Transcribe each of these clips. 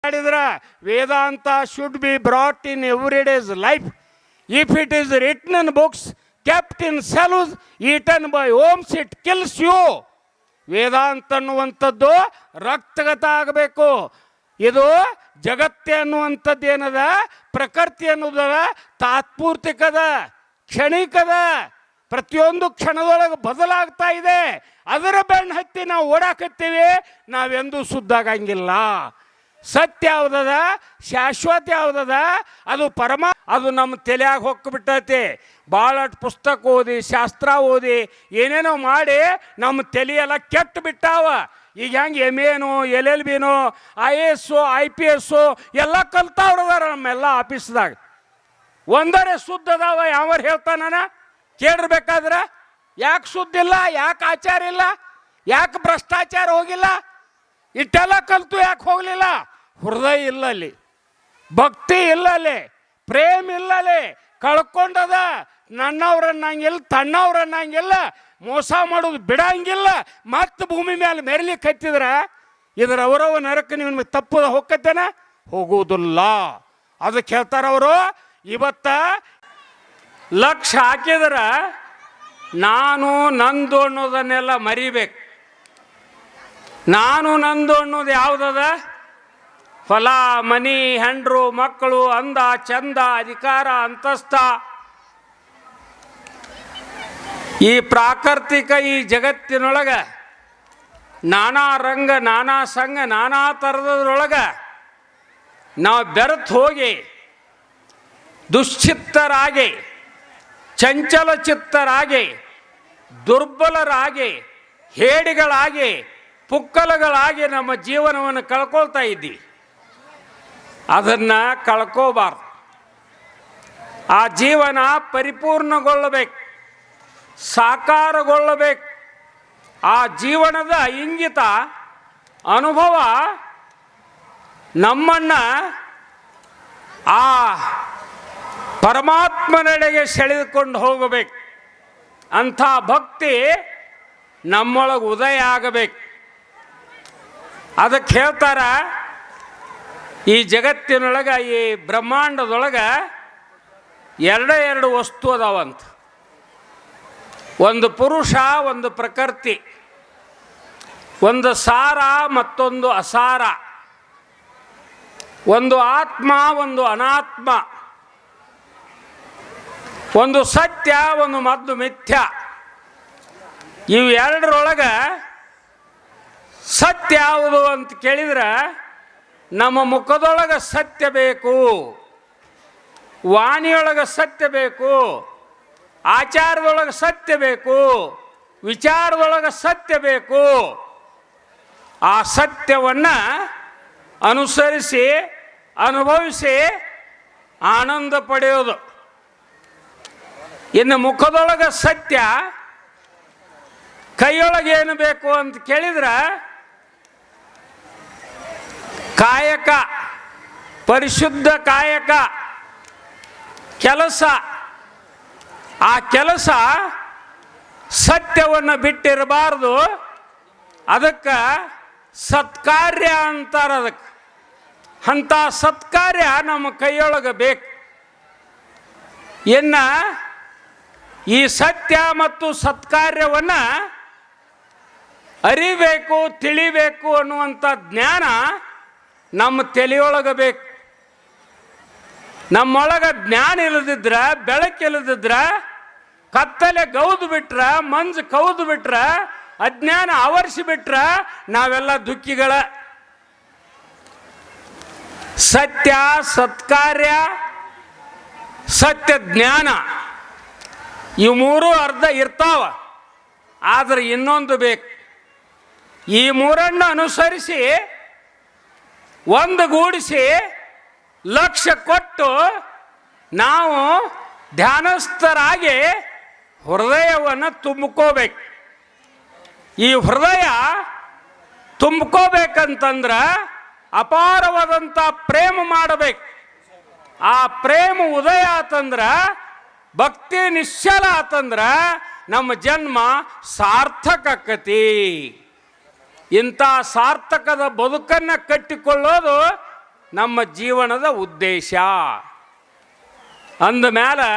Vedanta should be brought in everyday's life. If it is written in books, kept in cells, eaten by worms, it kills you. ವೇದಾಂತ ಅನ್ನುವಂಥದ್ದು ರಕ್ತಗತ ಆಗಬೇಕು. ಇದು ಜಗತ್ತೇ ಅನ್ನುವಂಥದ್ದು ಏನದ, ಪ್ರಕೃತಿ ಅನ್ನೋದದ ತಾತ್ಪೂರ್ತಿಕದ, ಕ್ಷಣಿಕದ, ಪ್ರತಿಯೊಂದು ಕ್ಷಣದೊಳಗೆ ಬದಲಾಗ್ತಾ ಇದೆ. ಅದರ ಬೆನ್ನು ಹತ್ತಿ ನಾವು ಓಡಾಕತ್ತೀವಿ, ನಾವೆಂದೂ ಸುದ್ದಾಗಂಗಿಲ್ಲ. ಸತ್ಯ ಯಾವುದದ, ಶಾಶ್ವತ ಯಾವುದದ, ಅದು ಅದು ನಮ್ಮ ತಲೆಯಾಗ ಹೊಕ್ಕಿಬಿಟ್ಟೈತಿ. ಭಾಳಷ್ಟು ಪುಸ್ತಕ ಓದಿ, ಶಾಸ್ತ್ರ ಓದಿ, ಏನೇನೋ ಮಾಡಿ ನಮ್ಮ ತಲೆಯೆಲ್ಲ ಕೆಟ್ಟು ಬಿಟ್ಟಾವ. ಈಗ ಹೆಂಗೆ MA LLB IAS IPS ಎಲ್ಲ ಕಲ್ತಾವ್ರದಾರ ನಮ್ಮೆಲ್ಲ ಆಫೀಸ್ದಾಗ. ಒಂದರೆ ಶುದ್ಧ ಅದಾವ ಯಾವ ಹೇಳ್ತಾನ ಕೇಳಿರ್ಬೇಕಾದ್ರೆ. ಯಾಕೆ ಶುದ್ಧ ಇಲ್ಲ, ಯಾಕೆ ಆಚಾರ ಇಲ್ಲ, ಯಾಕೆ ಭ್ರಷ್ಟಾಚಾರ ಹೋಗಿಲ್ಲ, ಇಟ್ಟೆಲ್ಲ ಕಲ್ತು ಯಾಕೆ ಹೋಗಲಿಲ್ಲ? ಹೃದಯ ಇಲ್ಲಲ್ಲಿ, ಭಕ್ತಿ ಇಲ್ಲಲ್ಲಿ, ಪ್ರೇಮ ಇಲ್ಲಲ್ಲಿ, ಕಳ್ಕೊಂಡದ. ನನ್ನವ್ರನ್ನಂಗಿಲ್ಲ, ತನ್ನವ್ರನ್ನಂಗಿಲ್ಲ, ಮೋಸ ಮಾಡೋದು ಬಿಡಂಗಿಲ್ಲ. ಮತ್ತೆ ಭೂಮಿ ಮೇಲೆ ಮೆರಲಿಕ್ಕೆ ಹತ್ತಿದ್ರ ಇದರ ಅವರವ ನರಕ ನಿಮಗೆ ತಪ್ಪದ ಹೋಗ್ತೇನೆ, ಹೋಗುವುದಿಲ್ಲ. ಅದಕ್ಕೆ ಹೇಳ್ತಾರವರು, ಇವತ್ತ ಲಕ್ಷ ಹಾಕಿದ್ರ ನಾನು ನಂದು ಅನ್ನೋದನ್ನೆಲ್ಲ ಮರಿಬೇಕು. ನಾನು ನಂದು ಅನ್ನೋದು ಯಾವುದದ? ಫಲ, ಮನಿ, ಹೆಂಡ್ರು, ಮಕ್ಕಳು, ಅಂದ, ಚಂದ, ಅಧಿಕಾರ, ಅಂತಸ್ಥ, ಈ ಪ್ರಾಕೃತಿಕ ಈ ಜಗತ್ತಿನೊಳಗೆ ನಾನಾ ರಂಗ, ನಾನಾ ಸಂಘ, ನಾನಾ ಥರದೊಳಗೆ ನಾವು ಬೆರೆತು ಹೋಗಿ ದುಶ್ಚಿತ್ತರಾಗಿ, ಚಂಚಲ ಚಿತ್ತರಾಗಿ, ದುರ್ಬಲರಾಗಿ, ಹೇಡಿಗಳಾಗಿ, ಪುಕ್ಕಲಗಳಾಗಿ ನಮ್ಮ ಜೀವನವನ್ನು ಕಳ್ಕೊಳ್ತಾ ಇದ್ದೀವಿ. ಅದನ್ನು ಕಳ್ಕೋಬಾರ್ದು. ಆ ಜೀವನ ಪರಿಪೂರ್ಣಗೊಳ್ಳಬೇಕು, ಸಾಕಾರಗೊಳ್ಳಬೇಕು. ಆ ಜೀವನದ ಇಂಗಿತ ಅನುಭವ ನಮ್ಮನ್ನು ಆ ಪರಮಾತ್ಮನೆಡೆಗೆ ಸೆಳೆದುಕೊಂಡು ಹೋಗಬೇಕು. ಅಂಥ ಭಕ್ತಿ ನಮ್ಮೊಳಗೆ ಉದಯ ಆಗಬೇಕು. ಅದಕ್ಕೆ ಹೇಳ್ತಾರ, ಈ ಜಗತ್ತಿನೊಳಗೆ, ಈ ಬ್ರಹ್ಮಾಂಡದೊಳಗೆ ಎರಡು ವಸ್ತು ಅದಾವಂತ. ಒಂದು ಪುರುಷ, ಒಂದು ಪ್ರಕೃತಿ. ಒಂದು ಸಾರ, ಮತ್ತೊಂದು ಅಸಾರ. ಒಂದು ಆತ್ಮ, ಒಂದು ಅನಾತ್ಮ. ಒಂದು ಸತ್ಯ, ಒಂದು ಮದ್ದು ಮಿಥ್ಯ. ಇವು ಎರಡರೊಳಗೆ ಸತ್ಯ ಯಾವುದು ಅಂತ ಕೇಳಿದ್ರೆ, ನಮ್ಮ ಮುಖದೊಳಗೆ ಸತ್ಯ ಬೇಕು, ವಾಣಿಯೊಳಗೆ ಸತ್ಯ ಬೇಕು, ಆಚಾರದೊಳಗೆ ಸತ್ಯ ಬೇಕು, ವಿಚಾರದೊಳಗೆ ಸತ್ಯ ಬೇಕು. ಆ ಸತ್ಯವನ್ನು ಅನುಸರಿಸಿ, ಅನುಭವಿಸಿ ಆನಂದ ಪಡೆಯೋದು. ಇನ್ನು ಮುಖದೊಳಗೆ ಸತ್ಯ, ಕೈಯೊಳಗೆ ಏನು ಬೇಕು ಅಂತ ಕೇಳಿದ್ರೆ, ಕಾಯಕ, ಪರಿಶುದ್ಧ ಕಾಯಕ, ಕೆಲಸ. ಆ ಕೆಲಸ ಸತ್ಯವನ್ನು ಬಿಟ್ಟಿರಬಾರ್ದು. ಅದಕ್ಕೆ ಸತ್ಕಾರ್ಯ ಅಂತಾರೆ. ಅದಕ್ಕೆ ಅಂಥ ಸತ್ಕಾರ್ಯ ನಮ್ಮ ಕೈಯೊಳಗೆ ಬೇಕು. ಇನ್ನು ಈ ಸತ್ಯ ಮತ್ತು ಸತ್ಕಾರ್ಯವನ್ನು ಅರಿಬೇಕು, ತಿಳಿಬೇಕು ಅನ್ನುವಂಥ ಜ್ಞಾನ ನಮ್ಮ ತಲೆಯೊಳಗೆ ಬೇಕು. ನಮ್ಮೊಳಗೆ ಜ್ಞಾನ ಇಲ್ಲದಿದ್ರೆ, ಬೆಳಕಿಲ್ಲದಿದ್ರೆ, ಕತ್ತಲೆ ಗೌದು ಬಿಟ್ರೆ, ಮಂಜು ಕೌದು ಬಿಟ್ರೆ, ಅಜ್ಞಾನ ಆವರಿಸಿ ಬಿಟ್ರೆ ನಾವೆಲ್ಲ ದುಃಖಿಗಳ. ಸತ್ಯ, ಸತ್ಕಾರ್ಯ, ಸತ್ಯ ಜ್ಞಾನ, ಇವು ಮೂರು ಅರ್ಧ ಇರ್ತಾವ. ಆದರೆ ಇನ್ನೊಂದು ಬೇಕು. ಈ ಮೂರನ್ನು ಅನುಸರಿಸಿ ಒಂದುಗೂಡಿಸಿ ಲಕ್ಷ್ಯ ಕೊಟ್ಟು ನಾವು ಧ್ಯಾನಸ್ಥರಾಗಿ ಹೃದಯವನ್ನು ತುಂಬಿಕೋಬೇಕು. ಈ ಹೃದಯ ತುಂಬಿಕೋಬೇಕಂತಂದ್ರೆ ಅಪಾರವಾದಂಥ ಪ್ರೇಮ ಮಾಡಬೇಕು. ಆ ಪ್ರೇಮ ಉದಯ ಆತಂದ್ರೆ, ಭಕ್ತಿ ನಿಶ್ಚಲ ಆತಂದ್ರೆ ನಮ್ಮ ಜನ್ಮ ಸಾರ್ಥಕ ಆಕತಿ. ಇಂಥ ಸಾರ್ಥಕದ ಬದುಕನ್ನು ಕಟ್ಟಿಕೊಳ್ಳೋದು ನಮ್ಮ ಜೀವನದ ಉದ್ದೇಶ. ಅಂದಮೇಲೆ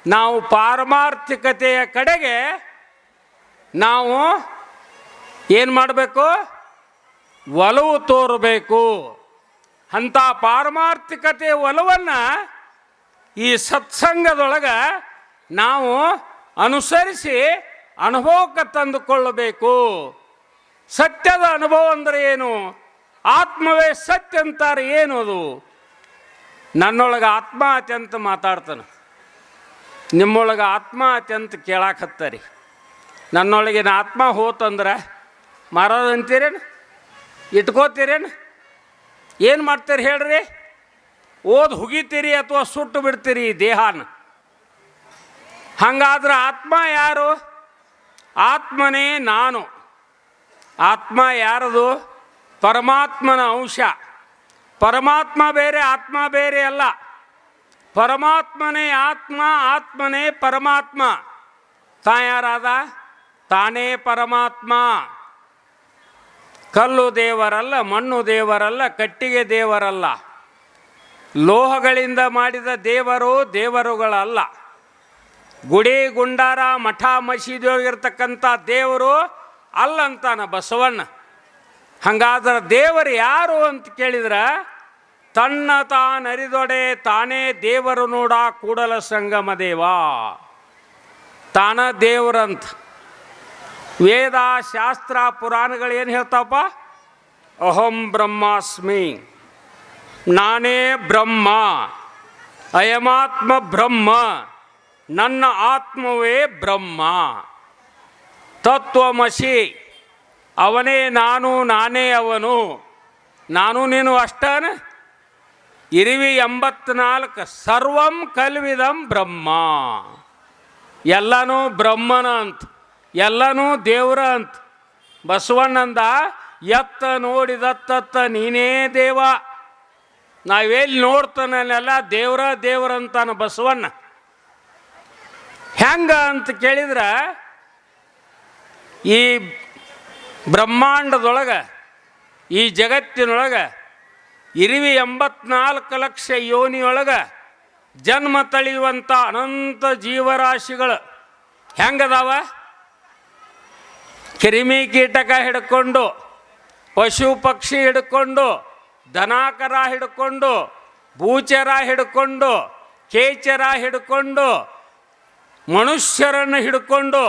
ನಾವು ಪಾರಮಾರ್ಥಿಕತೆಯ ಕಡೆಗೆ ನಾವು ಏನು ಮಾಡಬೇಕು? ಒಲವು ತೋರಬೇಕು. ಅಂಥ ಪಾರಮಾರ್ಥಿಕತೆಯ ಒಲವನ್ನು ಈ ಸತ್ಸಂಗದೊಳಗೆ ನಾವು ಅನುಸರಿಸಿ ಅನುಭವಕ್ಕೆ ತಂದುಕೊಳ್ಳಬೇಕು. ಸತ್ಯದ ಅನುಭವ ಅಂದರೆ ಏನು? ಆತ್ಮವೇ ಸತ್ಯ ಅಂತಾರೆ. ಏನು ಅದು? ನನ್ನೊಳಗೆ ಆತ್ಮ ಅತ್ಯಂತ ಮಾತಾಡ್ತಾನೆ, ನಿಮ್ಮೊಳಗೆ ಆತ್ಮ ಅತ್ಯಂತ ಕೇಳಾಕತ್ತರಿ. ನನ್ನೊಳಗಿನ ಆತ್ಮ ಹೋತಂದ್ರೆ ಮಾರೋದಂತೀರೇನು? ಇಟ್ಕೋತೀರೇನು? ಏನು ಮಾಡ್ತೀರಿ ಹೇಳ್ರಿ? ಓದ್ ಹುಗಿತೀರಿ ಅಥವಾ ಸುಟ್ಟು ಬಿಡ್ತೀರಿ ಈ ದೇಹನ? ಹಾಗಾದ್ರೆ ಆತ್ಮ ಯಾರು? ಆತ್ಮನೇ ನಾನು. ಆತ್ಮ ಯಾರದು? ಪರಮಾತ್ಮನ ಅಂಶ. ಪರಮಾತ್ಮ ಬೇರೆ, ಆತ್ಮ ಬೇರೆ ಅಲ್ಲ. ಪರಮಾತ್ಮನೇ ಆತ್ಮ, ಆತ್ಮನೇ ಪರಮಾತ್ಮ. ಯಾರಾದ? ತಾನೇ ಪರಮಾತ್ಮ. ಕಲ್ಲು ದೇವರಲ್ಲ, ಮಣ್ಣು ದೇವರಲ್ಲ, ಕಟ್ಟಿಗೆ ದೇವರಲ್ಲ. ಲೋಹಗಳಿಂದ ಮಾಡಿದ ದೇವರು ದೇವರುಗಳಲ್ಲ. ಗುಡಿ ಗುಂಡಾರ ಮಠ ಮಸೀದಿಯೊಳಗಿರ್ತಕ್ಕಂಥ ದೇವರು ಅಲ್ಲಂತಾನ ಬಸವಣ್ಣ. ಹಾಗಾದ್ರೆ ದೇವರು ಯಾರು ಅಂತ ಕೇಳಿದ್ರೆ, ತನ್ನ ತಾನರಿದೊಡೆ ತಾನೇ ದೇವರು ನೋಡ ಕೂಡಲ ಸಂಗಮ ದೇವ. ತಾನ ದೇವರಂತ. ವೇದ ಶಾಸ್ತ್ರ ಪುರಾಣಗಳು ಏನು ಹೇಳ್ತಾವಪ್ಪ? ಅಹಂ ಬ್ರಹ್ಮಾಸ್ಮಿ, ನಾನೇ ಬ್ರಹ್ಮ, ಅಯಮಾತ್ಮ ಬ್ರಹ್ಮ, ನನ್ನ ಆತ್ಮವೇ ಬ್ರಹ್ಮ. ತತ್ವಮಸಿ, ಅವನೇ ನಾನು, ನಾನೇ ಅವನು. ನಾನು ನೀನು ಅಷ್ಟನ? ಇರಿವಿ 84. ಸರ್ವಂ ಕಲ್ವಿದಂ ಬ್ರಹ್ಮ. ಎಲ್ಲನೂ ಬ್ರಹ್ಮನ ಅಂತ, ಎಲ್ಲನೂ ದೇವ್ರ ಅಂತ. ಬಸವಣ್ಣಂದ ಎತ್ತ ನೋಡಿದತ್ತ ನೀನೇ ದೇವ. ನಾವೆಲ್ಲಿ ನೋಡ್ತಾನೆಲ್ಲ ದೇವ್ರ ದೇವ್ರಂತಾನ ಬಸವಣ್ಣ. ಹೆಂಗ ಅಂತ ಕೇಳಿದ್ರೆ, ಈ ಬ್ರಹ್ಮಾಂಡದೊಳಗೆ, ಈ ಜಗತ್ತಿನೊಳಗೆ ಇರಿವಿ 84 ಲಕ್ಷ ಯೋನಿಯೊಳಗೆ ಜನ್ಮ ತಳೆಯುವಂಥ ಅನಂತ ಜೀವರಾಶಿಗಳು ಹೆಂಗದಾವ? ಕ್ರಿಮಿ ಕೀಟಕ ಹಿಡ್ಕೊಂಡು, ಪಶು ಪಕ್ಷಿ ಹಿಡ್ಕೊಂಡು, ದನಾಕರ ಹಿಡ್ಕೊಂಡು, ಭೂಚರ ಹಿಡ್ಕೊಂಡು, ಕೇಚರ ಹಿಡ್ಕೊಂಡು, ಮನುಷ್ಯರನ್ನು ಹಿಡ್ಕೊಂಡು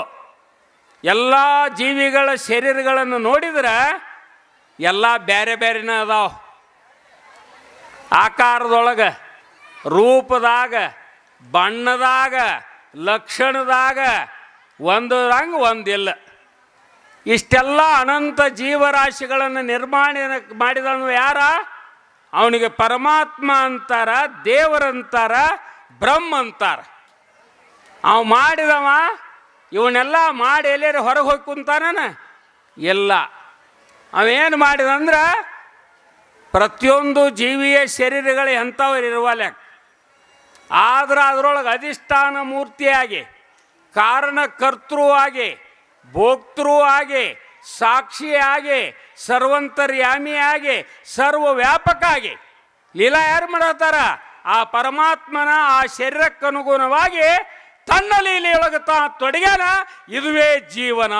ಎಲ್ಲ ಜೀವಿಗಳ ಶರೀರಗಳನ್ನು ನೋಡಿದ್ರೆ ಎಲ್ಲ ಬೇರೆ ಬೇರೆನೇ ಅದಾವ. ಆಕಾರದೊಳಗೆ, ರೂಪದಾಗ, ಬಣ್ಣದಾಗ, ಲಕ್ಷಣದಾಗ ಒಂದಂಗೆ ಒಂದಿಲ್ಲ. ಇಷ್ಟೆಲ್ಲ ಅನಂತ ಜೀವರಾಶಿಗಳನ್ನು ನಿರ್ಮಾಣ ಮಾಡಿದವನು ಯಾರ? ಅವನಿಗೆ ಪರಮಾತ್ಮ ಅಂತಾರ, ದೇವರಂತಾರ, ಬ್ರಹ್ಮ ಅಂತಾರ. ಅವ ಮಾಡಿದವ ಇವನ್ನೆಲ್ಲ ಮಾಡಿ ಎಲ್ಲೇರಿ ಹೊರಗೆ ಹೋಗಿ ಕುಂತಾನ? ಇಲ್ಲ. ಅವೇನು ಮಾಡಿದಂದ್ರೆ ಪ್ರತಿಯೊಂದು ಜೀವಿಯ ಶರೀರಗಳು ಎಂಥವ್ರು ಇರುವಲ್ಲ, ಆದ್ರೆ ಅದರೊಳಗೆ ಅಧಿಷ್ಠಾನ ಮೂರ್ತಿಯಾಗಿ, ಕಾರಣಕರ್ತೃವಾಗಿ, ಭೋಕ್ತೃವಾಗಿ, ಸಾಕ್ಷಿಯಾಗಿ, ಸರ್ವಂತರ್ಯಾಮಿಯಾಗಿ, ಸರ್ವವ್ಯಾಪಕ ಆಗಿ ಲೀಲಾ ಯಾರು ಮಾಡತ್ತಾರ? ಆ ಪರಮಾತ್ಮನ ಆ ಶರೀರಕ್ಕನುಗುಣವಾಗಿ ತನ್ನ ಲೀಲೆಯೊಳಗೆ ತಾ ತೊಡಗ್ಯಾನ. ಇದುವೇ ಜೀವನ.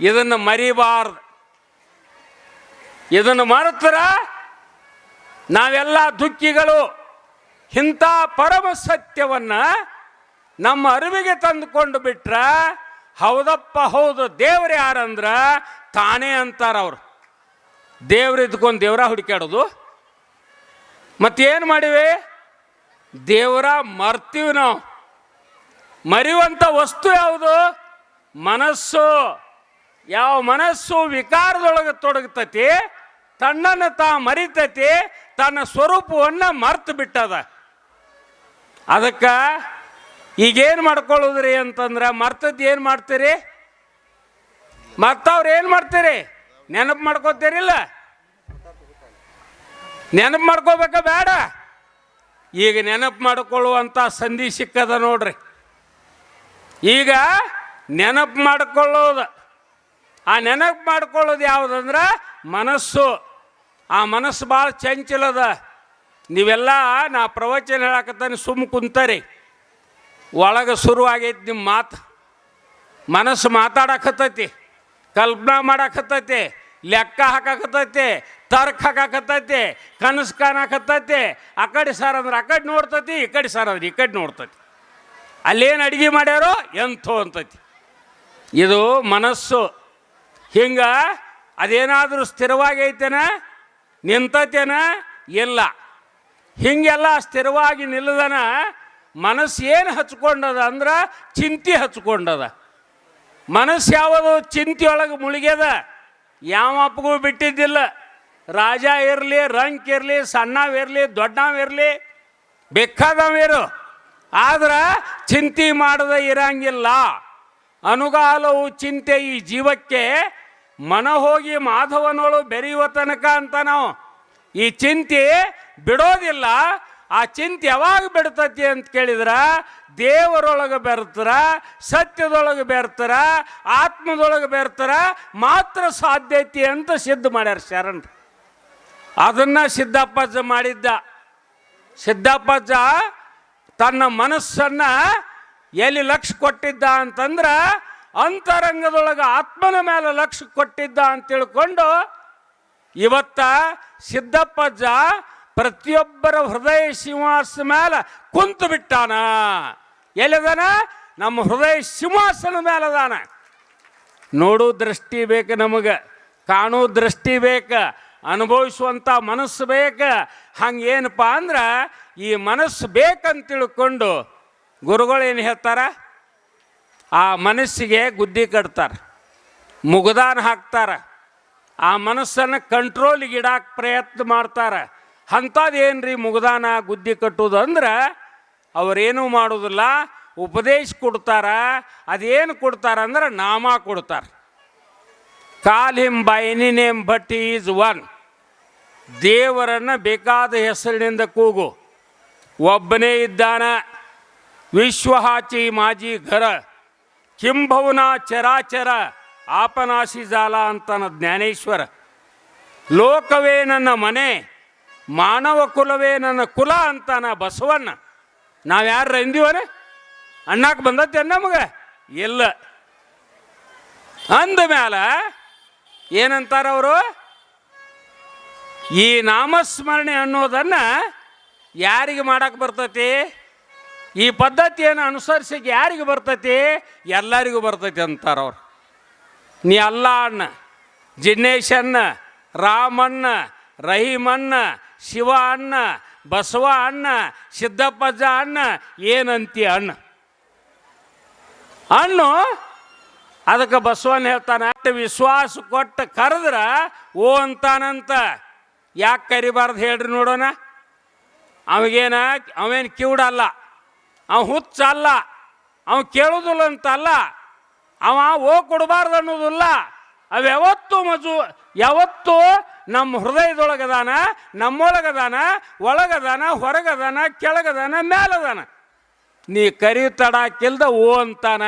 ಇದನ್ನು ಮರಿಬಾರ್ದು. ಇದನ್ನು ಮರೆತರ ನಾವೆಲ್ಲ ದುಃಖಿಗಳು. ಇಂಥ ಪರಮ ಸತ್ಯವನ್ನು ನಮ್ಮ ಅರಿವಿಗೆ ತಂದುಕೊಂಡು ಬಿಟ್ರೆ, ಹೌದಪ್ಪ ಹೌದು, ದೇವ್ರು ಯಾರಂದ್ರೆ ತಾನೇ ಅಂತಾರ ಅವರು. ದೇವ್ರು ಇದ್ಕೊಂಡು ದೇವ್ರ ಹುಡುಕಾಡೋದು. ಮತ್ತೇನು ಮಾಡಿವಿ? ದೇವರ ಮರ್ತೀವಿ ನಾವು. ಮರೆಯುವಂಥ ವಸ್ತು ಯಾವುದು? ಮನಸ್ಸು. ಯಾವ ಮನಸ್ಸು ವಿಕಾರದೊಳಗೆ ತೊಡಗ್ತತಿ, ತನ್ನನ್ನು ತಾ ಮರಿತತಿ, ತನ್ನ ಸ್ವರೂಪವನ್ನು ಮರ್ತು ಬಿಟ್ಟದ. ಅದಕ್ಕೆ ಈಗೇನು ಮಾಡ್ಕೊಳ್ಳೋದ್ರಿ ಅಂತಂದ್ರೆ, ಮರ್ತದ್ದು ಏನು ಮಾಡ್ತೀರಿ? ಮತ್ತವ್ರು ಏನು ಮಾಡ್ತೀರಿ? ನೆನಪು ಮಾಡ್ಕೋತೀರಿಲ್ಲ? ನೆನಪು ಮಾಡ್ಕೋಬೇಕ ಬೇಡ? ಈಗ ನೆನಪು ಮಾಡಿಕೊಳ್ಳುವಂಥ ಸಂಧಿ ಸಿಕ್ಕದ ನೋಡ್ರಿ. ಈಗ ನೆನಪು ಮಾಡಿಕೊಳ್ಳೋದು. ಆ ನೆನಪು ಮಾಡ್ಕೊಳ್ಳೋದು ಯಾವುದಂದ್ರೆ ಮನಸ್ಸು. ಆ ಮನಸ್ಸು ಭಾಳ ಚಂಚಲದ. ನೀವೆಲ್ಲ ನಾ ಪ್ರವಚನ ಹೇಳಕತ್ತಾನೆ ಸುಮ್ಮ ಕುಂತರಿ, ಒಳಗೆ ಶುರುವಾಗೈತಿ ನಿಮ್ಮ ಮಾತು. ಮನಸ್ಸು ಮಾತಾಡಕತ್ತೈತಿ, ಕಲ್ಪನಾ ಮಾಡಕತ್ತೈತಿ, ಲೆಕ್ಕ ಹಾಕಕತ್ತೈತಿ, ತರ್ಕ ಹಾಕಕತ್ತೈತಿ, ಕನಸು ಕಾಣಕತ್ತೈತಿ. ಆ ಕಡೆ ಸರ್ ಅಂದ್ರೆ ಆ ಕಡೆ ನೋಡ್ತೈತಿ, ಈ ಕಡೆ ಸರ್ ಅಂದ್ರೆ ಈ ಕಡೆ ನೋಡ್ತೈತಿ. ಅಲ್ಲೇನು ಅಡುಗೆ ಮಾಡ್ಯಾರೋ ಎಂಥೋ ಅಂತೈತಿ. ಇದು ಮನಸ್ಸು. ಹಿಂಗೆ ಅದೇನಾದರೂ ಸ್ಥಿರವಾಗಿ ಐತೇನ, ನಿಂತೈತೇನ? ಇಲ್ಲ. ಹೀಗೆಲ್ಲ ಸ್ಥಿರವಾಗಿ ನಿಲ್ಲದನ ಮನಸ್ಸು ಏನು ಹಚ್ಕೊಂಡದ ಅಂದ್ರೆ ಚಿಂತೆ ಹಚ್ಕೊಂಡದ. ಮನಸ್ಸು ಯಾವುದು ಚಿಂತೆಯೊಳಗೆ ಮುಳುಗ್ಯದ. ಯಾವ ಅಪ್ಪಗೂ ಬಿಟ್ಟಿದ್ದಿಲ್ಲ. ರಾಜ ಇರಲಿ, ರಂಕ್ ಇರಲಿ, ಸಣ್ಣವಿರಲಿ, ದೊಡ್ಡವಿರಲಿ, ಬೇಕಾದವಿರು, ಆದ್ರೆ ಚಿಂತೆ ಮಾಡದೆ ಇರಂಗಿಲ್ಲ. ಅನುಗಾಲವು ಚಿಂತೆ ಈ ಜೀವಕ್ಕೆ ಮನ ಹೋಗಿ ಮಾಧವನೋಳು ಬೆರೆಯುವ ತನಕ ಅಂತ ನಾವು ಈ ಚಿಂತೆ ಬಿಡೋದಿಲ್ಲ. ಆ ಚಿಂತೆ ಯಾವಾಗ ಬಿಡ್ತತಿ ಅಂತ ಕೇಳಿದ್ರ ದೇವರೊಳಗೆ ಬೆರ್ತಾರ, ಸತ್ಯದೊಳಗೆ ಬೆರ್ತಾರ, ಆತ್ಮದೊಳಗೆ ಬೆರ್ತಾರ ಮಾತ್ರ ಸಾಧ್ಯತೆ ಅಂತ ಸಿದ್ಧ ಮಾಡ್ಯಾರ ಶರಣರು. ಅದನ್ನು ಸಿದ್ದಪ್ಪಜ್ಜ ಮಾಡಿದ್ದ. ಸಿದ್ದಪ್ಪಜ್ಜ ತನ್ನ ಮನಸ್ಸನ್ನು ಎಲ್ಲಿ ಲಕ್ಷ್ಯ ಕೊಟ್ಟಿದ್ದ ಅಂತಂದ್ರೆ ಅಂತರಂಗದೊಳಗೆ ಆತ್ಮನ ಮೇಲೆ ಲಕ್ಷ್ಯ ಕೊಟ್ಟಿದ್ದ ಅಂತ ತಿಳ್ಕೊಂಡು ಇವತ್ತ ಸಿದ್ದಪ್ಪಜ್ಜ ಪ್ರತಿಯೊಬ್ಬರ ಹೃದಯ ಸಿಂಹಾಸನ ಮೇಲೆ ಕುಂತು ಬಿಟ್ಟಾನ. ಎಲ್ಲಿದಾನ? ನಮ್ಮ ಹೃದಯ ಸಿಂಹಾಸನ ಮೇಲೆ ಅದಾನ. ನೋಡೋ ದೃಷ್ಟಿ ಬೇಕು ನಮಗೆ, ಕಾಣೋ ದೃಷ್ಟಿ ಬೇಕು, ಅನುಭವಿಸುವಂಥ ಮನಸ್ಸು ಬೇಕು. ಹಂಗೇನಪ್ಪ ಅಂದ್ರೆ ಈ ಮನಸ್ಸು ಬೇಕಂತ ತಿಳ್ಕೊಂಡು ಗುರುಗಳು ಏನು ಹೇಳ್ತಾರ, ಆ ಮನಸ್ಸಿಗೆ ಗುದ್ದಿ ಕಟ್ತಾರೆ, ಮುಗುದಾನ ಹಾಕ್ತಾರೆ, ಆ ಮನಸ್ಸನ್ನು ಕಂಟ್ರೋಲಿಗೆ ಇಡಕ್ಕೆ ಪ್ರಯತ್ನ ಮಾಡ್ತಾರೆ. ಅಂಥದ್ದು ಏನು ರೀ ಮುಗುದಾನ ಗುದ್ದಿ ಕಟ್ಟೋದು ಅಂದ್ರೆ ಅವರೇನೂ ಮಾಡೋದಿಲ್ಲ, ಉಪದೇಶ ಕೊಡ್ತಾರ. ಅದೇನು ಕೊಡ್ತಾರ ಅಂದ್ರೆ ನಾಮ ಕೊಡ್ತಾರೆ. Call him by any name but he is one. ದೇವರನ್ನು ಬೇಕಾದ ಹೆಸರಿನಿಂದ ಕೂಗು, ಒಬ್ಬನೇ ಇದ್ದಾನ. ವಿಶ್ವಹಾಚಿ ಮಾಜಿ ಘರ ಕಿಂಭವನ ಚರಾಚರ ಆಪನಾಶಿ ಜಾಲ ಅಂತಾನ ಜ್ಞಾನೇಶ್ವರ. ಲೋಕವೇ ನನ್ನ ಮನೆ, ಮಾನವ ಕುಲವೇ ನನ್ನ ಕುಲ ಅಂತಾನ ಬಸವಣ್ಣ. ನಾವು ಯಾರು ಎಂದಿವನ ಅಣ್ಣಕ್ಕೆ ಬಂದತ್ತೆ ನಮಗೆ ಇಲ್ಲ. ಅಂದ ಮ್ಯಾಲ ಏನಂತಾರ ಅವರು, ಈ ನಾಮಸ್ಮರಣೆ ಅನ್ನೋದನ್ನು ಯಾರಿಗೆ ಮಾಡಕ್ಕೆ ಬರ್ತೈತಿ? ಈ ಪದ್ಧತಿಯನ್ನು ಅನುಸರಿಸಿಗೆ ಯಾರಿಗೆ ಬರ್ತೈತಿ? ಎಲ್ಲರಿಗೂ ಬರ್ತೈತಿ ಅಂತಾರೆ ಅವ್ರು. ನೀ ಅಲ್ಲ ಅಣ್ಣ, ಜಿನ್ನೇಶನ್ನ, ರಾಮಣ್ಣ, ರಹೀಮಣ್ಣ, ಶಿವ ಅಣ್ಣ, ಬಸವ ಅಣ್ಣ, ಸಿದ್ದಪ್ಪಜ್ಜ ಅಣ್ಣ, ಏನಂತಿ ಅಣ್ಣ ಅಣ್ಣು. ಅದಕ್ಕೆ ಬಸವಣ್ಣ ಹೇಳ್ತಾನೆ, ವಿಶ್ವಾಸ ಕೊಟ್ಟು ಕರೆದ್ರೆ ಓ ಅಂತಾನಂತ. ಯಾಕೆ ಕರಿಬಾರ್ದು ಹೇಳ್ರಿ ನೋಡೋಣ. ಅವೇನು ಕಿವುಡಲ್ಲ, ಅವ ಹುಚ್ಚಲ್ಲ, ಅವ ಕೇಳೋದಿಲ್ಲ ಅಂತಲ್ಲ, ಅವ ಓ ಕೊಡಬಾರ್ದು ಅನ್ನೋದಿಲ್ಲ. ಅವು ಯಾವತ್ತೂ ನಮ್ಮ ಹೃದಯದೊಳಗದಾನ, ನಮ್ಮೊಳಗದಾನ, ಒಳಗದಾನ, ಹೊರಗದಾನ, ಕೆಳಗದಾನ, ಮೇಲದಾನ. ನೀ ಕರಿ ತಡಾಕಿಲ್ದ ಓ ಅಂತಾನ.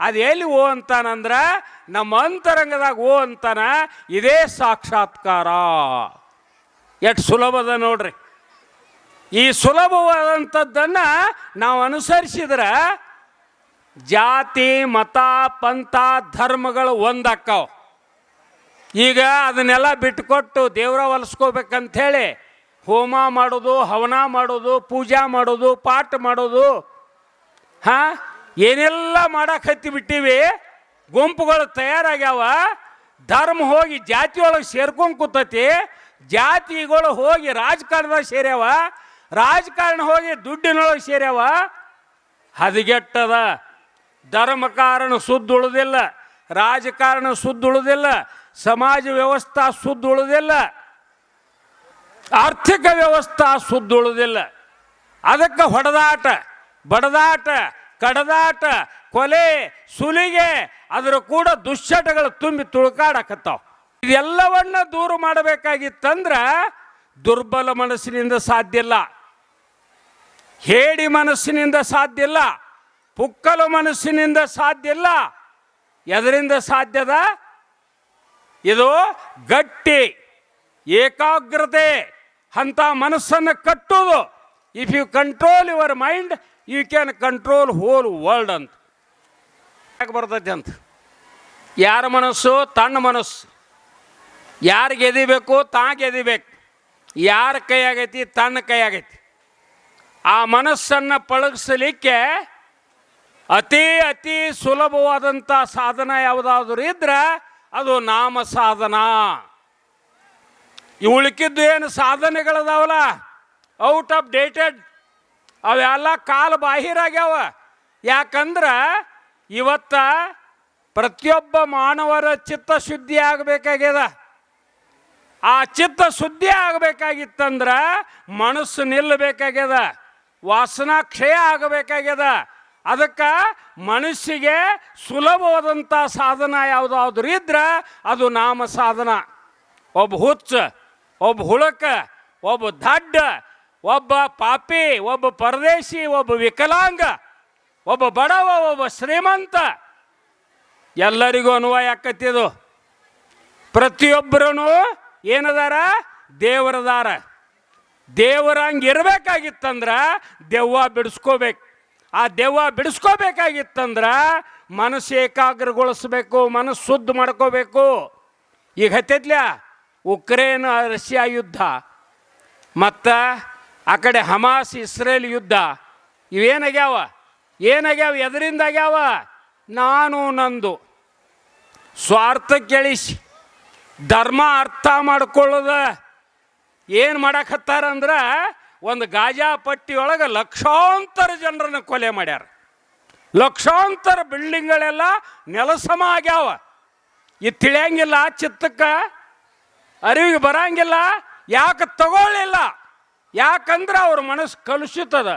ಅದು ಎಲ್ಲಿ ಓ ಅಂತಾನಂದ್ರೆ ನಮ್ಮ ಅಂತರಂಗದಾಗ ಓ ಅಂತಾನ. ಇದೇ ಸಾಕ್ಷಾತ್ಕಾರ. ಎಷ್ಟು ಸುಲಭದ ನೋಡ್ರಿ. ಈ ಸುಲಭವಾದಂಥದ್ದನ್ನು ನಾವು ಅನುಸರಿಸಿದ್ರೆ ಜಾತಿ, ಮತ, ಪಂಥ, ಧರ್ಮಗಳು ಒಂದಾಕ್ಕವ. ಈಗ ಅದನ್ನೆಲ್ಲ ಬಿಟ್ಟುಕೊಟ್ಟು ದೇವರ ಹೊಲಿಸ್ಕೋಬೇಕಂಥೇಳಿ ಹೋಮ ಮಾಡೋದು, ಹವನ ಮಾಡೋದು, ಪೂಜಾ ಮಾಡೋದು, ಪಾಠ ಮಾಡೋದು, ಏನೆಲ್ಲ ಮಾಡಕ್ಕೆ ಹತ್ತಿ ಬಿಟ್ಟಿವಿ. ಗುಂಪುಗಳು ತಯಾರಾಗ್ಯಾವ. ಧರ್ಮ ಹೋಗಿ ಜಾತಿಯೊಳಗೆ ಸೇರ್ಕೊಂಡು ಕೂತತಿ. ಜಾತಿಗಳು ಹೋಗಿ ರಾಜಕಾರಣದಾಗ ಸೇರ್ಯಾವ. ರಾಜಕಾರಣ ಹೋಗಿ ದುಡ್ಡಿನೊಳಗೆ ಸೇರ್ಯಾವ. ಹದಗೆಟ್ಟದ. ಧರ್ಮ ಕಾರಣ ಸುದ್ದ ಉಳಿದಿಲ್ಲ, ರಾಜಕಾರಣ ಸುದ್ದ ಉಳಿದಿಲ್ಲ, ಸಮಾಜ ವ್ಯವಸ್ಥೆ ಸುದ್ದ ಉಳಿದಿಲ್ಲ, ಆರ್ಥಿಕ ವ್ಯವಸ್ಥೆ ಸುದ್ದ ಉಳಿದಿಲ್ಲ. ಅದಕ್ಕೆ ಹೊಡೆದಾಟ, ಬಡದಾಟ, ಕಡದಾಟ, ಕೊಲೆ, ಸುಲಿಗೆ, ಅದರ ಕೂಡ ದುಶ್ಚಟಗಳು ತುಂಬಿ ತುಳುಕಾಡಕತ್ತಾವ. ಇದೆಲ್ಲವನ್ನ ದೂರ ಮಾಡಬೇಕಾಗಿತ್ತಂದ್ರೆ ದುರ್ಬಲ ಮನಸ್ಸಿನಿಂದ ಸಾಧ್ಯ ಇಲ್ಲ, ಹೇಡಿ ಮನಸ್ಸಿನಿಂದ ಸಾಧ್ಯ ಇಲ್ಲ, ಪುಕ್ಕಲು ಮನಸ್ಸಿನಿಂದ ಸಾಧ್ಯ ಇಲ್ಲ. ಎದರಿಂದ ಸಾಧ್ಯದ? ಇದು ಗಟ್ಟಿ ಏಕಾಗ್ರತೆ ಅಂಥ ಮನಸ್ಸನ್ನು ಕಟ್ಟುವುದು. If you control your mind you can control whole world ಅಂತ ಯಾಕೆ ಬರ್ತೈತೆ ಅಂತ. ಯಾರ ಮನಸ್ಸು? ತನ್ನ ಮನಸ್ಸು. ಯಾರು ಗೆದಿಬೇಕು? ತಾ ಗೆದಿಬೇಕು. ಯಾರ ಕೈ ಆಗೈತಿ? ತನ್ನ ಕೈ ಆಗೈತಿ. ಆ ಮನಸ್ಸನ್ನು ಪಳಗಿಸಲಿಕ್ಕೆ ಅತಿ ಸುಲಭವಾದಂಥ ಸಾಧನ ಯಾವುದಾದ್ರೂ ಇದ್ರೆ ಅದು ನಾಮ ಸಾಧನ. ಉಳಿಕಿದ್ದು ಏನು ಸಾಧನೆಗಳದಾವಲ್ಲ ಔಟ್ ಆಫ್ ಡೇಟೆಡ್, ಅವೆಲ್ಲ ಕಾಲ ಬಾಹಿರಾಗ್ಯಾವ. ಯಾಕಂದ್ರೆ ಇವತ್ತ ಪ್ರತಿಯೊಬ್ಬ ಮಾನವರ ಚಿತ್ತಶುದ್ಧಿ ಆಗಬೇಕಾಗ್ಯದ. ಆ ಚಿತ್ತ ಶುದ್ಧಿ ಆಗಬೇಕಾಗಿತ್ತಂದ್ರೆ ಮನಸ್ಸು ನಿಲ್ಲಬೇಕಾಗ್ಯದ, ವಾಸನಾ ಕ್ಷಯ ಆಗಬೇಕಾಗ್ಯದ. ಅದಕ್ಕೆ ಮನಸ್ಸಿಗೆ ಸುಲಭವಾದಂಥ ಸಾಧನ ಯಾವುದಾದ್ರೂ ಇದ್ರೆ ಅದು ನಾಮ ಸಾಧನ. ಒಬ್ಬ ಹುಚ್ಚ, ಒಬ್ಬ ಹುಳಕ, ಒಬ್ಬ ದಡ್ಡ, ಒಬ್ಬ ಪಾಪಿ, ಒಬ್ಬ ಪರದೇಶಿ, ಒಬ್ಬ ವಿಕಲಾಂಗ, ಒಬ್ಬ ಬಡವ, ಒಬ್ಬ ಶ್ರೀಮಂತ, ಎಲ್ಲರಿಗೂ ಅನ್ವಯ ಆಕತ್ತಿದು. ಪ್ರತಿಯೊಬ್ಬರೂ ಏನದಾರ? ದೇವರದಾರ. ದೇವರ ಹಂಗೆ ಇರಬೇಕಾಗಿತ್ತಂದ್ರೆ ದೆವ್ವ ಬಿಡಿಸ್ಕೋಬೇಕು. ಆ ದೆವ್ವ ಬಿಡಿಸ್ಕೋಬೇಕಾಗಿತ್ತಂದ್ರೆ ಮನಸ್ಸು ಏಕಾಗ್ರಗೊಳಿಸ್ಬೇಕು, ಮನಸ್ಸು ಶುದ್ಧ ಮಾಡ್ಕೋಬೇಕು. ಈಗ ಹತ್ತೈತ್ಲ ಉಕ್ರೇನ್ ರಷ್ಯಾ ಯುದ್ಧ, ಮತ್ತು ಆ ಕಡೆ ಹಮಾಸ್ ಇಸ್ರೇಲ್ ಯುದ್ಧ, ಇವೇನಾಗ್ಯಾವ? ಎದರಿಂದ ಆಗ್ಯಾವ? ನಾನು ನಂದು ಸ್ವಾರ್ಥ ಕೆಳಿಸಿ ಧರ್ಮ ಅರ್ಥ ಮಾಡ್ಕೊಳ್ಳೋದ ಏನು ಮಾಡಕತ್ತಾರಂದ್ರೆ ಒಂದು ಗಾಜಾ ಪಟ್ಟಿಯೊಳಗೆ ಲಕ್ಷಾಂತರ ಜನರನ್ನು ಕೊಲೆ ಮಾಡ್ಯಾರ. ಲಕ್ಷಾಂತರ ಬಿಲ್ಡಿಂಗ್ಗಳೆಲ್ಲ ನೆಲಸಮ ಆಗ್ಯಾವ. ಇದು ತಿಳಿಯಂಗಿಲ್ಲ, ಚಿತ್ತಕ್ಕೆ ಅರಿವಿಗೆ ಬರಂಗಿಲ್ಲ. ಯಾಕೆ ತಗೊಳ್ಳಿಲ್ಲ? ಯಾಕಂದ್ರೆ ಅವ್ರ ಮನಸ್ಸು ಕಲುಷಿತದ,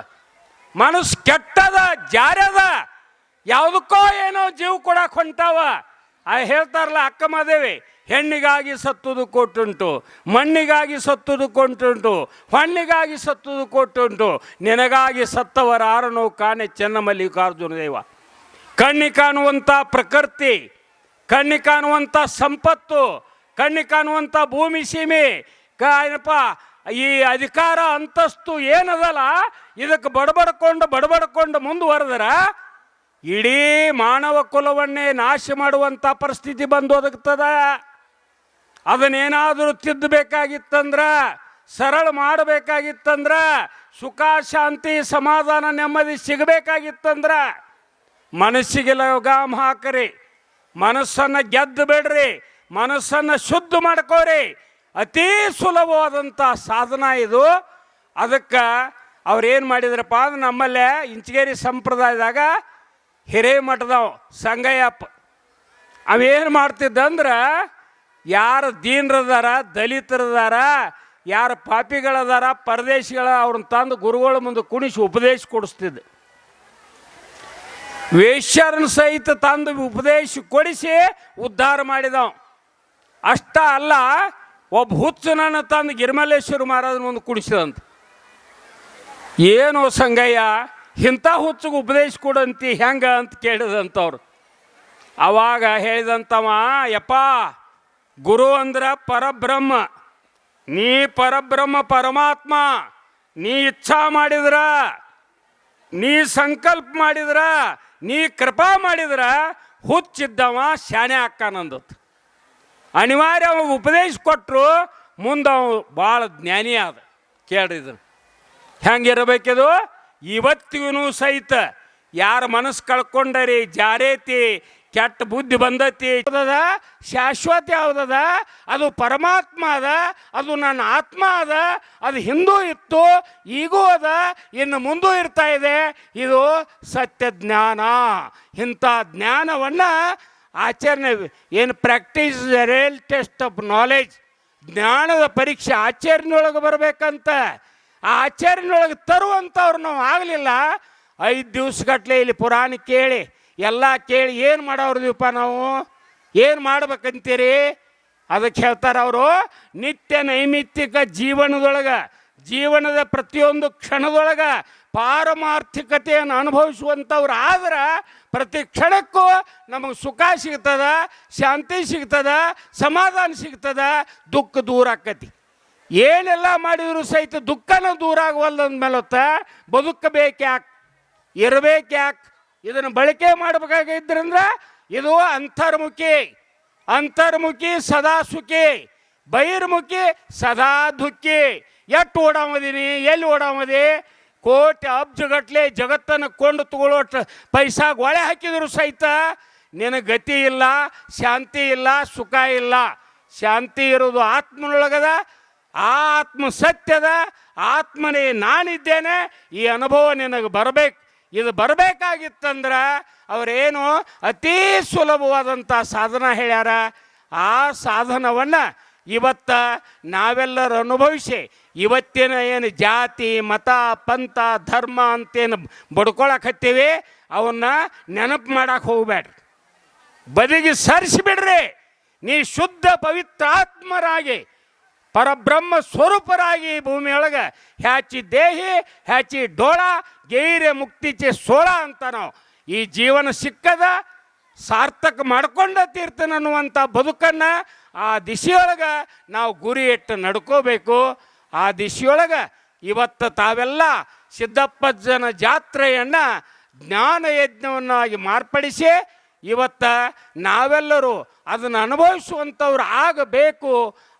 ಮನಸ್ಸು ಕೆಟ್ಟದ, ಜಾರ್ಯದ. ಯಾವುದಕ್ಕೋ ಏನೋ ಜೀವ ಕೊಡಕ್ಕೆ ಹೊಂಟಾವ. ಹೇಳ್ತಾರಲ್ಲ ಅಕ್ಕ ಮಾದೇವಿ, ಹೆಣ್ಣಿಗಾಗಿ ಸತ್ತುದು ಕೊಟ್ಟುಂಟು, ಮಣ್ಣಿಗಾಗಿ ಸತ್ತುದು ಕೊಟ್ಟುಂಟು, ಹಣ್ಣಿಗಾಗಿ ಸತ್ತುದು ಕೊಟ್ಟುಂಟು, ನಿನಗಾಗಿ ಸತ್ತವರಾರನು ಕಾಣೆ ಚೆನ್ನ ಮಲ್ಲಿಕಾರ್ಜುನ ದೇವ. ಕಣ್ಣಿ ಕಾಣುವಂಥ ಪ್ರಕೃತಿ, ಕಣ್ಣಿ ಕಾಣುವಂಥ ಸಂಪತ್ತು, ಕಣ್ಣಿ ಕಾಣುವಂಥ ಭೂಮಿ ಸೀಮೆ, ಏನಪ್ಪ ಈ ಅಧಿಕಾರ ಅಂತಸ್ತು ಏನದಲ್ಲ, ಇದಕ್ಕೆ ಬಡಬಡ್ಕೊಂಡು ಮುಂದುವರೆದ್ರೆ ಇಡೀ ಮಾನವ ಕುಲವನ್ನೇ ನಾಶ ಮಾಡುವಂಥ ಪರಿಸ್ಥಿತಿ ಬಂದು ಒದಗ್ತದ. ಅದನ್ನೇನಾದರೂ ತಿದ್ದಬೇಕಾಗಿತ್ತಂದ್ರೆ, ಸರಳ ಮಾಡಬೇಕಾಗಿತ್ತಂದ್ರೆ, ಸುಖ ಶಾಂತಿ ಸಮಾಧಾನ ನೆಮ್ಮದಿ ಸಿಗಬೇಕಾಗಿತ್ತಂದ್ರೆ ಮನಸ್ಸಿಗೆ ಲಗಾಮ್ ಹಾಕರಿ, ಮನಸ್ಸನ್ನು ಗೆದ್ದು ಬಿಡ್ರಿ, ಮನಸ್ಸನ್ನು ಶುದ್ಧ ಮಾಡ್ಕೋರಿ. ಅತೀ ಸುಲಭವಾದಂಥ ಸಾಧನ ಇದು. ಅದಕ್ಕೆ ಅವ್ರೇನು ಮಾಡಿದ್ರಪ್ಪ ಅಂದ್ರೆ ನಮ್ಮಲ್ಲೇ ಇಂಚಗೇರಿ ಸಂಪ್ರದಾಯದಾಗ ಹಿರೇಮಠದವ ಸಂಗಯ್ಯಪ್ಪ ಅವೇನು ಮಾಡ್ತಿದ್ದಂದ್ರೆ ಯಾರು ದೀನರದಾರ, ದಲಿತರದಾರ, ಯಾರು ಪಾಪಿಗಳದಾರ, ಪರದೇಶಿಗಳ ಅವ್ರನ್ನ ತಂದು ಗುರುಗಳ ಮುಂದೆ ಕುಣಿಸಿ ಉಪದೇಶ ಕೊಡಿಸ್ತಿದ್ದೆ. ವೇಶ್ಯರನ್ನ ಸಹಿತ ತಂದು ಉಪದೇಶ ಕೊಡಿಸಿ ಉದ್ಧಾರ ಮಾಡಿದವ. ಅಷ್ಟ ಅಲ್ಲ, ಒಬ್ಬ ಹುಚ್ಚನನ್ನು ತಂದು ಗಿರಿಮಲ್ಲೇಶ್ವರ ಮಹಾರಾಜನ ಮುಂದೆ ಕುಣಿಸಿದಂತ. ಏನು ಸಂಗಯ್ಯ ಇಂಥ ಹುಚ್ಚಿಗೆ ಉಪದೇಶ ಕೊಡಂತಿ ಹೆಂಗ ಅಂತ ಕೇಳಿದಂಥವ್ರು. ಅವಾಗ ಹೇಳಿದಂಥವ, ಯಪ್ಪ ಗುರು ಅಂದ್ರೆ ಪರಬ್ರಹ್ಮ, ನೀ ಪರಬ್ರಹ್ಮ ಪರಮಾತ್ಮ, ನೀ ಇಚ್ಛಾ ಮಾಡಿದ್ರ, ನೀ ಸಂಕಲ್ಪ ಮಾಡಿದ್ರ, ನೀ ಕೃಪಾ ಮಾಡಿದ್ರ ಹುಚ್ಚಿದ್ದವ ಶಾಣೆ ಅಕ್ಕನಂದತ್ತು. ಅನಿವಾರ್ಯ ಅವ ಉಪದೇಶ ಕೊಟ್ಟರು, ಮುಂದೆ ಅವ ಭಾಳ ಜ್ಞಾನಿ ಆದ. ಕೇಳಿದ್ರು ಹೆಂಗಿರಬೇಕಿದು? ಇವತ್ತಿಗೂ ಸಹಿತ ಯಾರ ಮನಸ್ಸು ಕಳ್ಕೊಂಡರಿ, ಜಾರೇತಿ, ಕೆಟ್ಟ ಬುದ್ಧಿ ಬಂದತಿ, ಶಾಶ್ವತ ಯಾವುದದ? ಅದು ಪರಮಾತ್ಮ ಅದ, ಅದು ನನ್ನ ಆತ್ಮ ಅದ. ಅದು ಹಿಂದೂ ಇತ್ತು, ಈಗೂ ಅದ, ಇನ್ನು ಮುಂದೂ ಇರ್ತಾ ಇದೆ. ಇದು ಸತ್ಯ ಜ್ಞಾನ. ಇಂಥ ಜ್ಞಾನವನ್ನು ಆಚರಣೆ ಏನು practice real test of knowledge, ಜ್ಞಾನದ ಪರೀಕ್ಷೆ ಆಚರಣೆಯೊಳಗೆ ಬರಬೇಕಂತ. ಆ ಆಚರಣೆಯೊಳಗೆ ತರುವಂಥವ್ರು ನಾವು ಆಗಲಿಲ್ಲ. 5 ದಿವಸಗಟ್ಟಲೆ ಇಲ್ಲಿ ಪುರಾಣ ಕೇಳಿ ಎಲ್ಲ ಕೇಳಿ ಏನು ಮಾಡೋರ್ದೀವಪ್ಪ ನಾವು? ಏನು ಮಾಡ್ಬೇಕಂತೀರಿ? ಅದಕ್ಕೆ ಹೇಳ್ತಾರೆ ಅವರು, ನಿತ್ಯ ನೈಮಿತ್ತಿಕ ಜೀವನದ ಪ್ರತಿಯೊಂದು ಕ್ಷಣದೊಳಗೆ ಪಾರಮಾರ್ಥಿಕತೆಯನ್ನು ಅನುಭವಿಸುವಂಥವ್ರು ಆದ್ರೆ ಪ್ರತಿ ಕ್ಷಣಕ್ಕೂ ನಮಗೆ ಸುಖ ಸಿಗ್ತದ, ಶಾಂತಿ ಸಿಗ್ತದ, ಸಮಾಧಾನ ಸಿಗ್ತದ, ದುಃಖ ದೂರ ಆಕ್ಕತಿ. ಏನೆಲ್ಲ ಮಾಡಿದ್ರು ಸಹಿತ ದುಃಖನ ದೂರ ಆಗವಲ್ದಂದ್ಮೇಲೆ ಬದುಕಬೇಕ್ಯಾಕೆ, ಇರಬೇಕ್ಯಾಕೆ, ಇದನ್ನು ಬಳಕೆ ಮಾಡಬೇಕಾಗಿದ್ರಂದ್ರೆ ಇದು ಅಂತರ್ಮುಖಿ ಸದಾ ಸುಖಿ, ಬಹಿರ್ಮುಖಿ ಸದಾ ದುಃಖಿ. ಎಷ್ಟು ಓಡಾಮದೀನಿ, ಎಲ್ಲಿ ಓಡಾಮದಿ, ಕೋಟಿ ಅಬ್ಜಗಟ್ಲೆ ಜಗತ್ತನ್ನು ಕೊಂಡು ತಗೊಳ್ಳೋಷ್ಟು ಪೈಸಾ ಗೊಳೆ ಹಾಕಿದ್ರು ಸಹಿತ ನಿನಗೆ ಗತಿ ಇಲ್ಲ, ಶಾಂತಿ ಇಲ್ಲ, ಸುಖ ಇಲ್ಲ. ಶಾಂತಿ ಇರೋದು ಆತ್ಮನೊಳಗದ, ಆ ಆತ್ಮ ಸತ್ಯದ, ಆತ್ಮನೇ ನಾನಿದ್ದೇನೆ. ಈ ಅನುಭವ ನಿನಗೆ ಬರಬೇಕು. ಇದು ಬರಬೇಕಾಗಿತ್ತಂದ್ರೆ ಅವರೇನು ಅತೀ ಸುಲಭವಾದಂಥ ಸಾಧನ ಹೇಳ್ಯಾರ. ಆ ಸಾಧನವನ್ನು ಇವತ್ತು ನಾವೆಲ್ಲರೂ ಅನುಭವಿಸಿ ಇವತ್ತಿನ ಏನು ಜಾತಿ ಮತ ಪಂಥ ಧರ್ಮ ಅಂತೇನು ಬಡ್ಕೊಳಕತ್ತೀವಿ ಅವನ್ನ ನೆನಪು ಮಾಡಕ್ಕೆ ಹೋಗ್ಬೇಡ್ರಿ, ಬದಿಗೆ ಸರಿಸಿಬಿಡ್ರಿ. ನೀ ಶುದ್ಧ ಪವಿತ್ರ ಆತ್ಮರಾಗಿ ಪರಬ್ರಹ್ಮ ಸ್ವರೂಪರಾಗಿ ಭೂಮಿಯೊಳಗೆ ಹ್ಯಾಚಿ ದೇಹಿ ಹ್ಯಾಚಿ ಡೋಳ ಗೈರೆ ಮುಕ್ತಿಚೆ ಸೋಳ ಅಂತ ನಾವು ಈ ಜೀವನ ಸಿಕ್ಕದ ಸಾರ್ಥಕ ಮಾಡ್ಕೊಂಡ ತೀರ್ತನನ್ನುವಂಥ ಬದುಕನ್ನು ಆ ದಿಶೆಯೊಳಗೆ ನಾವು ಗುರಿ ಇಟ್ಟು ನಡ್ಕೋಬೇಕು. ಆ ದಿಶೆಯೊಳಗೆ ಇವತ್ತು ತಾವೆಲ್ಲ ಸಿದ್ದಪ್ಪಜ್ಜನ ಜಾತ್ರೆಯನ್ನು ಜ್ಞಾನ ಯಜ್ಞವನ್ನಾಗಿ ಮಾರ್ಪಡಿಸಿ ಇವತ್ತು ನಾವೆಲ್ಲರೂ ಅದನ್ನು ಅನುಭವಿಸುವಂಥವ್ರು ಆಗಬೇಕು.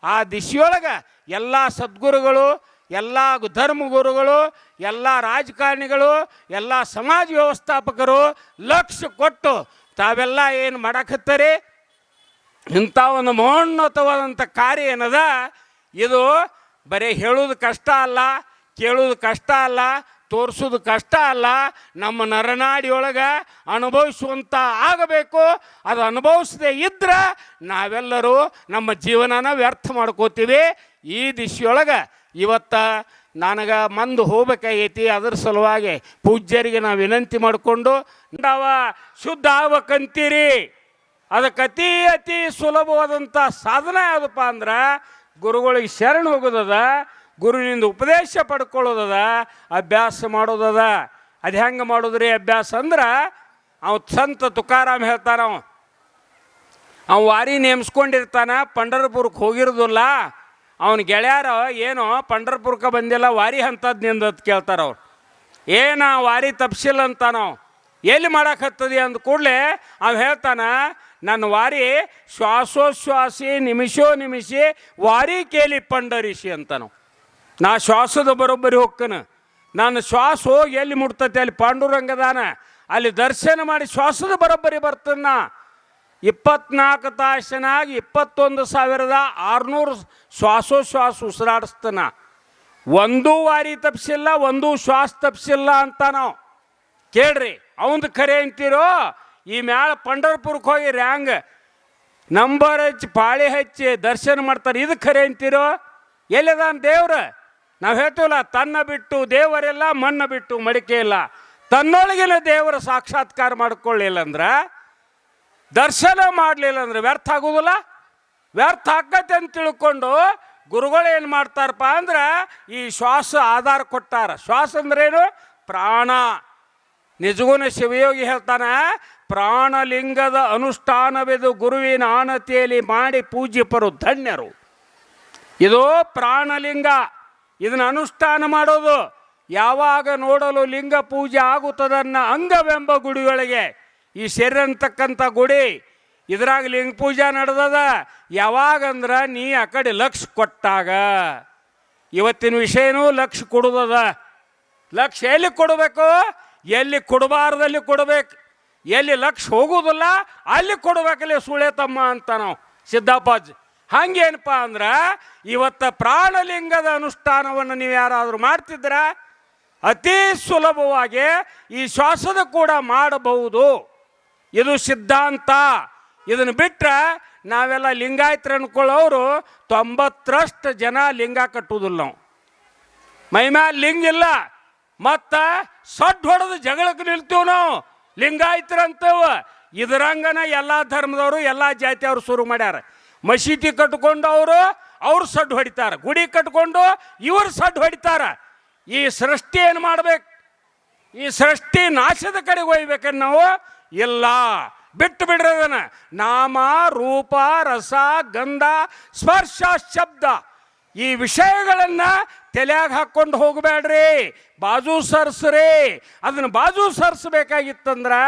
ಆ ದಿಶೆಯೊಳಗೆ ಎಲ್ಲ ಸದ್ಗುರುಗಳು, ಎಲ್ಲ ಧರ್ಮಗುರುಗಳು, ಎಲ್ಲ ರಾಜಕಾರಣಿಗಳು, ಎಲ್ಲ ಸಮಾಜ ವ್ಯವಸ್ಥಾಪಕರು ಲಕ್ಷ್ಯ ಕೊಟ್ಟು ತಾವೆಲ್ಲ ಏನು ಮಾಡಕತ್ತಾರೆ, ಇಂಥ ಒಂದು ಮಹೋನ್ನತವಾದಂಥ ಕಾರ್ಯ ಏನದ, ಇದು ಬರೀ ಹೇಳೋದು ಕಷ್ಟ ಅಲ್ಲ, ಕೇಳೋದು ಕಷ್ಟ ಅಲ್ಲ, ತೋರಿಸೋದು ಕಷ್ಟ ಅಲ್ಲ. ನಮ್ಮ ನರನಾಡಿಯೊಳಗೆ ಅನುಭವಿಸುವಂಥ ಆಗಬೇಕು. ಅದು ಅನುಭವಿಸದೇ ಇದ್ರೆ ನಾವೆಲ್ಲರೂ ನಮ್ಮ ಜೀವನನ ವ್ಯರ್ಥ ಮಾಡ್ಕೋತೀವಿ. ಈ ದಿಶೆಯೊಳಗೆ ಇವತ್ತು ನನಗೆ ಮಂದು ಹೋಗ್ಬೇಕಾಗೈತಿ. ಅದರ ಸಲುವಾಗಿ ಪೂಜ್ಯರಿಗೆ ನಾವು ವಿನಂತಿ ಮಾಡಿಕೊಂಡು ನಾವು ಶುದ್ಧ ಆಗ್ಬೇಕಂತೀರಿ. ಅದಕ್ಕೆ ಅತಿ ಸುಲಭವಾದಂಥ ಸಾಧನ ಯಾವುದಪ್ಪ ಅಂದ್ರೆ ಗುರುಗಳಿಗೆ ಶರಣ ಹೋಗೋದದ, ಗುರುವಿನಿಂದ ಉಪದೇಶ ಪಡ್ಕೊಳ್ಳೋದದ, ಅಭ್ಯಾಸ ಮಾಡೋದದ. ಅದು ಹೆಂಗೆ ಮಾಡೋದ್ರಿ ಅಭ್ಯಾಸ ಅಂದ್ರೆ, ಅವ ಸಂತ ತುಕಾರಾಮ್ ಹೇಳ್ತಾನ, ಅವ ವಾರಿ ನೇಮಿಸ್ಕೊಂಡಿರ್ತಾನ, ಪಂಢರಪುರಕ್ಕೆ ಹೋಗಿರೋದಿಲ್ಲ. ಅವನ ಗೆಳೆಯರ ಏನೋ ಪಂಢರಪುರಕ್ಕೆ ಬಂದಿಲ್ಲ, ವಾರಿ ಅಂಥದ್ದು ನಿಂದತ್ ಕೇಳ್ತಾರ ಅವ್ರು. ಏನ ವಾರಿ ತಪ್ಸಿಲ್ಲ ಅಂತ ನಾವು ಎಲ್ಲಿ ಮಾಡಕತ್ತದಿ ಅಂದ ಕೂಡಲೇ ಅವ ಹೇಳ್ತಾನ, ನನ್ನ ವಾರಿ ಶ್ವಾಸೋಶ್ವಾಸಿ ನಿಮಿಷಿ ವಾರಿ ಕೇಳಿ ಪಂಡರಿಸಿ ಅಂತ ನಾವು. ನಾ ಶ್ವಾಸದ ಬರೋಬ್ಬರಿ ಹೋಗ್ಕನ, ನಾನು ಶ್ವಾಸ ಹೋಗಿ ಎಲ್ಲಿ ಮುಟ್ತತೆ ಅಲ್ಲಿ ಪಾಂಡುರಂಗದಾನ, ಅಲ್ಲಿ ದರ್ಶನ ಮಾಡಿ ಶ್ವಾಸದ ಬರೋಬ್ಬರಿ ಬರ್ತನ. 24 ತಾಸಿನಾಗ 21,600 ಶ್ವಾಸೋಶ್ವಾಸ ಉಸಿರಾಡಿಸ್ತಾನ. ಒಂದೂ ವಾರಿ ತಪ್ಪಿಸಿಲ್ಲ, ಒಂದೂ ಶ್ವಾಸ ತಪ್ಪಿಸಿಲ್ಲ ಅಂತ ನಾವು ಕೇಳ್ರಿ. ಅವಂದು ಖರೆ ಅಂತೀರೋ, ಈ ಮ್ಯಾಲ ಪಂಢರಪುರಕ್ಕೆ ಹೋಗಿ ರ್ಯಾಂಗ್ ನಂಬರ್ ಹಚ್ಚಿ ಪಾಳಿ ಹಚ್ಚಿ ದರ್ಶನ ಮಾಡ್ತಾರೆ, ಇದು ಖರೆ ಅಂತೀರೋ? ಎಲ್ಲಿದಾನ ದೇವ್ರ? ನಾವು ಹೇಳ್ತೀವಲ್ಲ, ತನ್ನ ಬಿಟ್ಟು ದೇವರೆಲ್ಲ, ಮಣ್ಣ ಬಿಟ್ಟು ಮಡಿಕೆ ಇಲ್ಲ. ತನ್ನೊಳಗಿನ ದೇವರ ಸಾಕ್ಷಾತ್ಕಾರ ಮಾಡ್ಕೊಳ್ಳಿಲ್ಲ ಅಂದ್ರೆ, ದರ್ಶನ ಮಾಡಲಿಲ್ಲ ಅಂದ್ರೆ ವ್ಯರ್ಥ ಆಗೋದಿಲ್ಲ. ವ್ಯರ್ಥ ಆಕತ್ತೆ ಅಂತ ತಿಳ್ಕೊಂಡು ಗುರುಗಳು ಏನು ಮಾಡ್ತಾರಪ್ಪ ಅಂದ್ರೆ ಈ ಶ್ವಾಸ ಆಧಾರ ಕೊಟ್ಟಾರ. ಶ್ವಾಸ ಅಂದ್ರೇನು? ಪ್ರಾಣ. ನಿಜಗುಣ ಶಿವಯೋಗಿ ಹೇಳ್ತಾನ, ಪ್ರಾಣಲಿಂಗದ ಅನುಷ್ಠಾನವೆದು ಗುರುವಿನ ಆನತಿಯಲ್ಲಿ ಮಾಡಿ ಪೂಜ್ಯಪರು ಧನ್ಯರು. ಇದು ಪ್ರಾಣಲಿಂಗ, ಇದನ್ನು ಅನುಷ್ಠಾನ ಮಾಡೋದು. ಯಾವಾಗ ನೋಡಲು ಲಿಂಗ ಪೂಜೆ ಆಗುತ್ತದನ್ನ ಅಂಗವೆಂಬ ಗುಡಿಯೊಳಗೆ, ಈ ಶರೀರ ಅಂತಕ್ಕಂಥ ಗುಡಿ, ಇದ್ರಾಗ ಲಿಂಗ ಪೂಜೆ ನಡೆದದ. ಯಾವಾಗಂದ್ರೆ ನೀ ಆ ಕಡೆ ಲಕ್ಷ ಕೊಟ್ಟಾಗ. ಇವತ್ತಿನ ವಿಷಯನೂ ಲಕ್ಷ ಕೊಡೋದದ. ಲಕ್ಷ ಎಲ್ಲಿ ಕೊಡಬೇಕು? ಎಲ್ಲಿ ಕೊಡಬಾರ್ದಲ್ಲಿ ಕೊಡಬೇಕು. ಎಲ್ಲಿ ಲಕ್ಷ ಹೋಗುವುದಿಲ್ಲ ಅಲ್ಲಿ ಕೊಡಬೇಕಲ್ಲಿ ಸುಳೆ ತಮ್ಮ ಅಂತ ನಾವು ಸಿದ್ದಪ್ಪಾಜಿ. ಹಂಗೇನಪ್ಪ ಅಂದ್ರೆ ಇವತ್ತು ಪ್ರಾಣಲಿಂಗದ ಅನುಷ್ಠಾನವನ್ನು ನೀವು ಯಾರಾದರೂ ಮಾಡ್ತಿದ್ರ ಅತಿ ಸುಲಭವಾಗಿ ಈ ಶ್ವಾಸದ ಕೂಡ ಮಾಡಬಹುದು. ಇದು ಸಿದ್ಧಾಂತ. ಇದನ್ನು ಬಿಟ್ಟರೆ ನಾವೆಲ್ಲ ಲಿಂಗಾಯತರು ಅನ್ಕೊಳ್ಳೋರು 90% ಜನ ಲಿಂಗ ಕಟ್ಟುವುದಿಲ್ಲ. ನಾವು ಮೈಮ್ಯಾಲ ಲಿಂಗ ಇಲ್ಲ, ಮತ್ತು ಸಡ್ಡು ಹೊಡೆದು ಜಗಳಕ್ಕೆ ನಿಲ್ತೀವಿ ನಾವು ಲಿಂಗಾಯತರಂತವ. ಇದರಂಗನ ಎಲ್ಲ ಧರ್ಮದವರು ಎಲ್ಲ ಜಾತಿಯವರು ಶುರು ಮಾಡ್ಯಾರ. ಮಸೀದಿ ಕಟ್ಕೊಂಡು ಅವ್ರು ಸಡ್ಡು ಹೊಡಿತಾರೆ, ಗುಡಿ ಕಟ್ಕೊಂಡು ಇವರು ಸಡ್ಡು ಹೊಡಿತಾರೆ. ಈ ಸೃಷ್ಟಿ ಏನು ಮಾಡ್ಬೇಕು? ಈ ಸೃಷ್ಟಿ ನಾಶದ ಕಡೆಗೆ ಒಯ್ಬೇಕನ್ನ ನಾವು ಇಲ್ಲ, ಬಿಟ್ಟು ಬಿಡ್ರದನ್ನ. ನಾಮ ರೂಪ ರಸ ಗಂಧ ಸ್ಪರ್ಶ ಶಬ್ದ ಈ ವಿಷಯಗಳನ್ನು ತಲೆಯಾಗ ಹಾಕ್ಕೊಂಡು ಹೋಗಬೇಡ್ರಿ, ಬಾಜು ಸರ್ಸ್ರಿ. ಅದನ್ನು ಬಾಜು ಸರ್ಸ್ಬೇಕಾಗಿತ್ತಂದ್ರೆ